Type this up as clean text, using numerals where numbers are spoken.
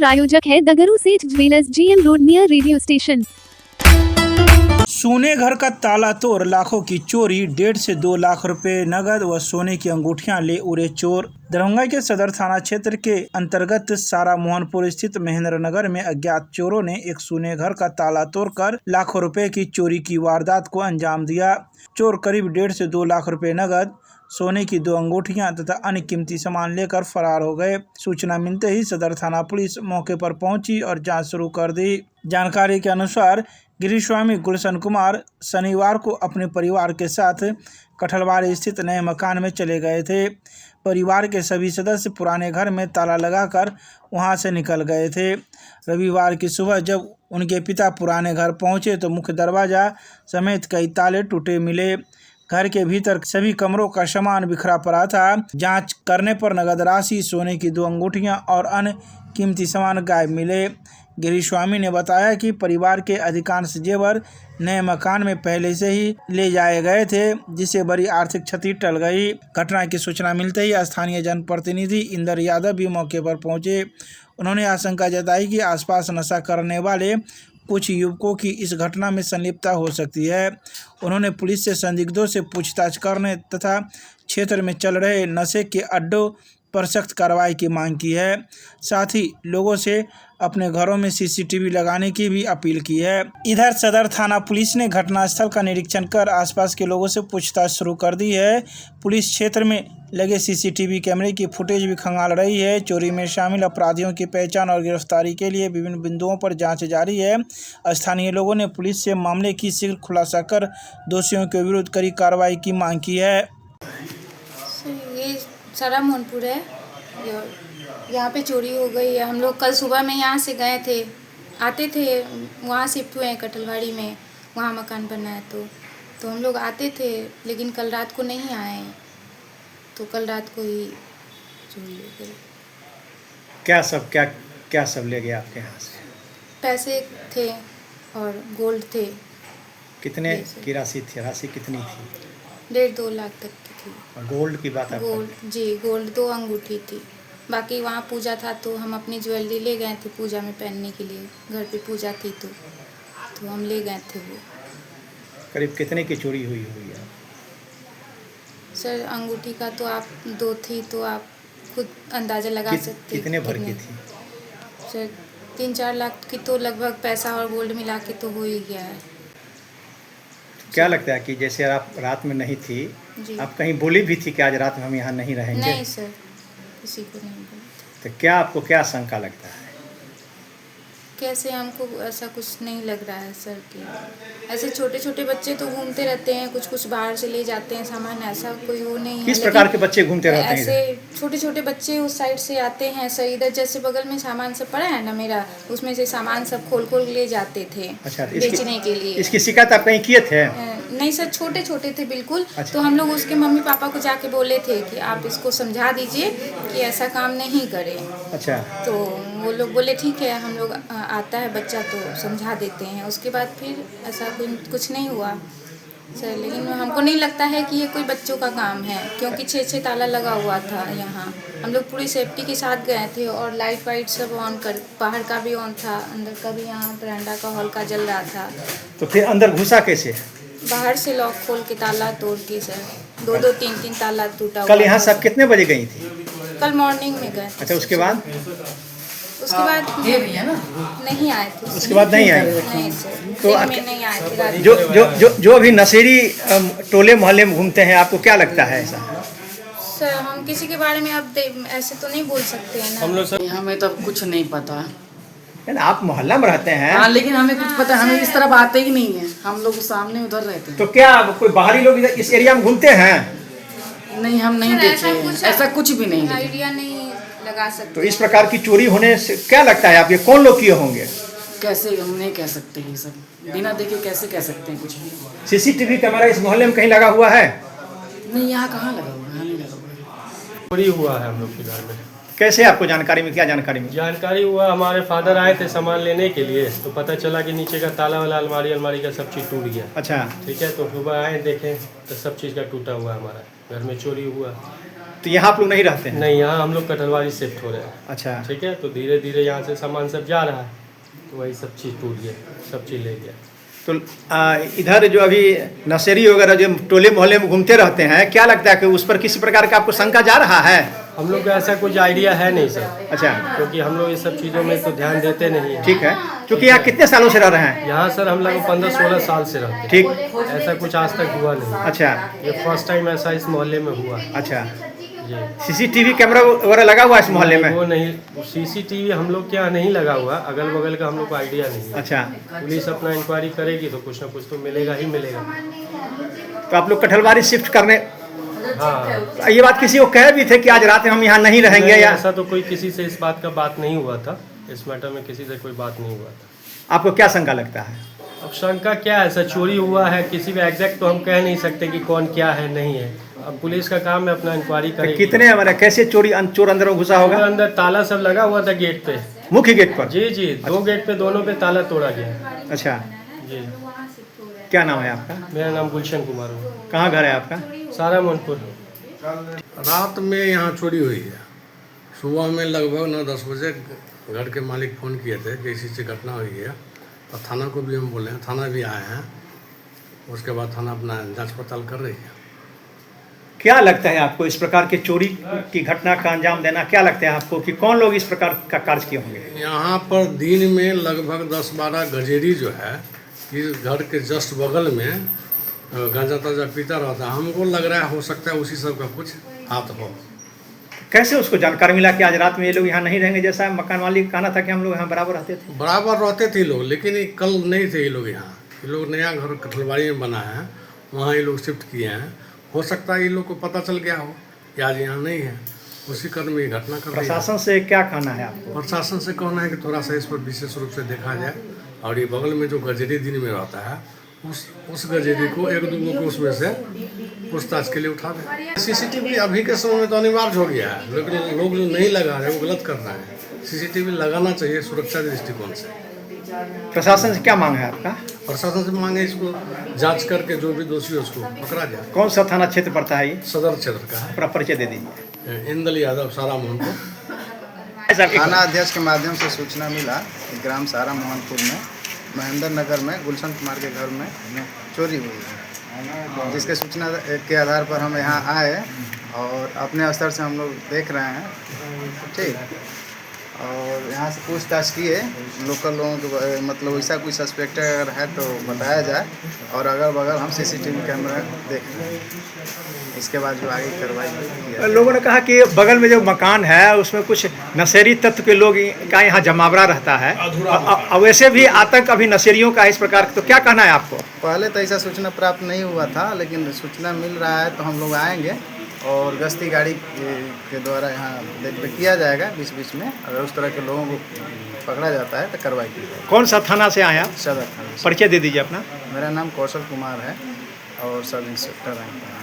प्रायोजक है द गुरु सेठ jewellers, GM road near radio station. सोने घर का ताला तोड़ लाखों की चोरी, 1.5 से 2 लाख रुपए नगद व सोने की अंगूठियां ले उड़े चोर। दरभंगा के सदर थाना क्षेत्र के अंतर्गत सारा मोहनपुर स्थित महेंद्र नगर में अज्ञात चोरों ने एक सोने घर का ताला तोड़कर लाखों रुपए की चोरी की वारदात को अंजाम दिया। चोर करीब 1.5 से 2 लाख रुपए नगद, सोने की 2 अंगूठियां तथा अन्य कीमती सामान लेकर फरार हो गए। सूचना मिलते ही सदर थाना पुलिस मौके पर पहुंची और जांच शुरू कर दी। जानकारी के अनुसार गिरिस्वामी गुलशन कुमार शनिवार को अपने परिवार के साथ कठलवाड़ स्थित नए मकान में चले गए थे। परिवार के सभी सदस्य पुराने घर में ताला लगाकर वहां से निकल गए थे। रविवार की सुबह जब उनके पिता पुराने घर पहुंचे तो मुख्य दरवाजा समेत कई ताले टूटे मिले। घर के भीतर सभी कमरों का सामान बिखरा पड़ा था। जांच करने पर नगद राशि, सोने की 2 अंगूठियां और अन्य कीमती सामान गायब मिले। गिरिस्वामी ने बताया कि परिवार के अधिकांश जेवर नए मकान में पहले से ही ले जाए गए थे, जिससे बड़ी आर्थिक क्षति टल गई। घटना की सूचना मिलते ही स्थानीय जनप्रतिनिधि इंदर यादव भी मौके पर पहुंचे। उन्होंने आशंका जताई कि आसपास नशा करने वाले कुछ युवकों की इस घटना में संलिप्तता हो सकती है। उन्होंने पुलिस से संदिग्धों से पूछताछ करने तथा क्षेत्र में चल रहे नशे के अड्डों पर सख्त कार्रवाई की मांग की है। साथ ही लोगों से अपने घरों में CCTV लगाने की भी अपील की है। इधर सदर थाना पुलिस ने घटनास्थल का निरीक्षण कर आसपास के लोगों से पूछताछ शुरू कर दी है। पुलिस क्षेत्र में लगे CCTV कैमरे की फुटेज भी खंगाल रही है। चोरी में शामिल अपराधियों की पहचान और गिरफ्तारी के लिए विभिन्न बिंदुओं पर जांच जारी है। स्थानीय लोगों ने पुलिस से मामले की शीघ्र खुलासा कर दोषियों के विरुद्ध कड़ी कार्रवाई की मांग की है। ये सारा मोहनपुर है, यहाँ पे चोरी हो गई है। हम लोग कल सुबह में यहाँ से गए थे, आते थे, वहाँ शिफ्ट हुए हैं कटलवाड़ी में, वहाँ मकान बना है तो हम लोग आते थे, लेकिन कल रात को नहीं आए, तो कल रात को ही चोरी हो गई। क्या सब ले गया आपके यहाँ से? पैसे थे और गोल्ड थे। कितने की राशि थी? राशि कितनी थी? 1.5-2 लाख तक की थी। और गोल्ड की बात? गोल्ड जी, गोल्ड 2 अंगूठी थी। बाकी वहाँ पूजा था तो हम अपनी ज्वेलरी ले गए थे पूजा में पहनने के लिए। घर पे पूजा थी तो हम ले गए थे वो। करीब कितने की चोरी हुई है? सर अंगूठी का तो आप 2 थी तो आप खुद अंदाज़ा लगा सकते। कितने भर की थी? सर 3-4 लाख की तो लगभग पैसा और गोल्ड मिला के तो हो ही गया है। क्या लगता है कि जैसे आप रात में नहीं थी, आप कहीं बोली भी थी कि आज रात में हम यहाँ नहीं रहेंगे? नहीं सर, किसी को नहीं बोली। तो क्या आपको क्या शंका लगता है? कैसे, हमको ऐसा कुछ नहीं लग रहा है सर कि ऐसे छोटे छोटे बच्चे तो घूमते रहते हैं, कुछ बाहर से ले जाते हैं सामान, ऐसा कोई वो नहीं है। किस प्रकार के बच्चे घूमते रहते हैं? ऐसे छोटे छोटे बच्चे उस साइड से आते हैं सर, इधर जैसे बगल में सामान सब पड़ा है ना मेरा, उसमें से सामान सब खोल ले जाते थे। अच्छा, बेचने के लिए। इसकी शिकायत आप कहीं किए थे? नहीं सर, छोटे छोटे थे बिल्कुल। अच्छा। तो हम लोग उसके मम्मी पापा को जाके बोले थे कि आप इसको समझा दीजिए कि ऐसा काम नहीं करें। अच्छा। तो वो लोग बोले ठीक है, हम लोग आता है बच्चा तो समझा देते हैं। उसके बाद फिर ऐसा कुछ नहीं हुआ सर, लेकिन हमको नहीं लगता है कि ये कोई बच्चों का काम है, क्योंकि 6 ताला लगा हुआ था यहाँ। हम लोग पूरी सेफ्टी के साथ गए थे और लाइट वाइट सब ऑन कर, बाहर का भी ऑन था, अंदर का भी, यहाँ बरांडा का हॉल का जल रहा था। तो फिर अंदर घुसा कैसे? बाहर से लॉक खोल के ताला तोड़ के सर, 2-2, 3-3 ताला टूटा। कल यहाँ सब कितने बजे गई थी? कल मॉर्निंग में गए। अच्छा, उसके बाद नहीं आए थे। उसके बाद नहीं आए? नहीं सर, तो में नहीं आए थे। जो अभी नशेड़ी टोले मोहल्ले में घूमते हैं, आपको क्या लगता है ऐसा? सर हम किसी के बारे में अब ऐसे तो नहीं बोल सकते हैं ना। हम लोग हमें तो कुछ नहीं पता। आप मोहल्ला में रहते हैं? हाँ, लेकिन हमें कुछ पता, हमें इस तरफ आते ही नहीं है। हम लोग सामने उधर रहते हैं। तो क्या कोई बाहरी लोग इस एरिया में घूमते हैं? नहीं, हम नहीं देखे, ऐसा कुछ भी नहीं। आइडिया नहीं लगा सकते। तो इस प्रकार की चोरी होने से क्या लगता है आप, ये कौन लोग किए होंगे? कैसे, हम नहीं कह सकते ये सब, बिना देखे कैसे कह सकते हैं कुछ भी। CCTV कैमरा इस मोहल्ले में कहीं लगा हुआ है? नहीं, यहाँ कहाँ लगा हुआ है, यहाँ नहीं लगा हुआ है। चोरी हुआ है हम लोग के घर में। कैसे, आपको जानकारी में क्या जानकारी में? जानकारी हुआ, हमारे फादर आए थे सामान लेने के लिए, तो पता चला कि नीचे का ताला वाला अलमारी का सब चीज़ टूट गया। अच्छा। ठीक है, तो सुबह आए देखें तो सब चीज़ का टूटा हुआ हमारा घर में चोरी हुआ। तो यहाँ आप लोग नहीं रहते हैं? नहीं, यहाँ हम लोग कटहलवाड़ी शिफ्ट हो रहे हैं। अच्छा, ठीक है, तो धीरे धीरे यहाँ से सामान सब जा रहा है, तो वही सब चीज़ टूट गया, सब चीज़ ले गया। तो इधर जो अभी नशेरी वगैरह जो टोले मोहल्ले में घूमते रहते हैं, क्या लगता है कि उस पर किसी प्रकार का आपको शंका जा रहा है? हम लोग का ऐसा कुछ आइडिया है नहीं सर। अच्छा, क्योंकि हम लोग ये सब चीज़ों में तो ध्यान देते नहीं हैं। ठीक है, क्योंकि यहाँ कितने सालों से रह रहे हैं? यहाँ सर हम लोग 15-16 साल से रहते हैं। ठीक, ऐसा कुछ आज तक हुआ नहीं। अच्छा, ये फर्स्ट टाइम ऐसा इस मोहल्ले में हुआ। अच्छा। जी, सीसीटीवी कैमरा वगैरह लगा हुआ है इस मोहल्ले में? वो नहीं, सीसीटीवी हम लोग के यहाँ नहीं लगा हुआ, अगल बगल का हम लोग को आइडिया नहीं है। अच्छा, पुलिस अपना इंक्वायरी करेगी तो कुछ ना कुछ तो मिलेगा ही मिलेगा। तो आप लोग कटहलवाड़ी शिफ्ट करने, हाँ, ये बात किसी को कहे भी थे कि आज रात में हम यहाँ नहीं रहेंगे नहीं, या? ऐसा तो कोई किसी से इस बात का बात नहीं हुआ था। इस मैटर में किसी से कोई बात नहीं हुआ था। आपको क्या शंका लगता है? अब शंका क्या है सर, चोरी हुआ है, किसी भी एग्जैक्ट तो हम कह नहीं सकते कि कौन क्या है नहीं है। अब पुलिस का काम है अपना इंक्वायरी तो करेगी। कितने हमारे कैसे चोर अंदर में घुसा होगा? अंदर ताला सब लगा हुआ था गेट पे, मुख्य गेट पर? जी जी, 2 गेट पे दोनों पे ताला तोड़ा गया। अच्छा, जी, क्या नाम है आपका? मेरा नाम गुलशन कुमार है। कहाँ घर है आपका? सारा मनपुर। रात में यहाँ चोरी हुई है। सुबह में लगभग 9-10 बजे घर के मालिक फ़ोन किए थे कि इसी से घटना हुई है, और थाना को भी हम बोले हैं, थाना भी आए हैं। उसके बाद थाना अपना जांच पड़ताल कर रही है। क्या लगता है आपको इस प्रकार के चोरी की घटना का अंजाम देना, क्या लगता है आपको कि कौन लोग इस प्रकार का कार्य किए होंगे? यहाँ पर दिन में लगभग 10-12 गजेरी जो है, इस घर के जस्ट बगल में गांजा ताजा पीता रहता है। हमको लग रहा है हो सकता है उसी सब का कुछ हाथ हो। कैसे उसको जानकारी मिला कि आज रात में ये लोग यहाँ नहीं रहेंगे? जैसा मकान मालिक कहना था कि हम लोग यहाँ बराबर रहते थे। बराबर रहते थे लोग, लेकिन ये कल नहीं थे ये लोग यहाँ। ये लोग नया घर कटहलवाड़ी में बना है, वहाँ ये लोग शिफ्ट किए हैं। हो सकता है ये लोग को पता चल गया हो कि आज यहाँ नहीं है, उसी क्रम में ये घटना कर रही है। प्रशासन से क्या कहना है आपको? प्रशासन से कहना है कि थोड़ा सा इस पर विशेष रूप से देखा जाए, और ये बगल में जो गजेरी दिन में रहता है उस गजेरी को 1-2 को उसमें से पूछताछ के लिए उठा दें। सीसीटीवी अभी के समय में तो अनिवार्य हो गया है, लेकिन लोग जो नहीं लगा रहे वो गलत कर रहे हैं। सीसीटीवी लगाना चाहिए सुरक्षा के दृष्टिकोण से। प्रशासन से क्या मांग है आपका? प्रशासन से मांगे इसको जांच करके जो भी दोषी है उसको पकड़ा जाए। कौन सा थाना क्षेत्र पड़ता है ये? सदर क्षेत्र का है। पूरा परिचय दे दीजिए। इंदल यादव, सारा मोहनपुर। थाना अध्यक्ष के माध्यम से सूचना मिला कि ग्राम सारा मोहनपुर में महेंद्र नगर में गुलशन कुमार के घर में चोरी हुई है, जिसके सूचना के आधार पर हम यहाँ आए और अपने स्तर से हम लोग देख रहे हैं। ठीक, और यहाँ से पूछताछ किए लोकल लोगों को, मतलब वैसा कोई सस्पेक्ट अगर है तो बताया जाए, और अगल बगल हम सीसीटीवी कैमरा देख रहे हैं। इसके बाद जो आगे कार्रवाई की। लोगों ने कहा कि बगल में जो मकान है उसमें कुछ नशेरी तत्व के लोग का यहाँ जमावड़ा रहता है, और वैसे भी आतंक अभी नशेरियों का इस प्रकार, तो क्या कहना है आपको? पहले तो ऐसा सूचना प्राप्त नहीं हुआ था, लेकिन सूचना मिल रहा है तो हम लोग आएंगे और गश्ती गाड़ी के द्वारा यहाँ देख किया जाएगा। बीच बीच में अगर उस तरह के लोगों को पकड़ा जाता है तो कार्रवाई की जाएगी। कौन सा थाना से आए आप? सदर थाना से। परिचय दे दीजिए अपना। मेरा नाम कौशल कुमार है और सब इंस्पेक्टर हैं।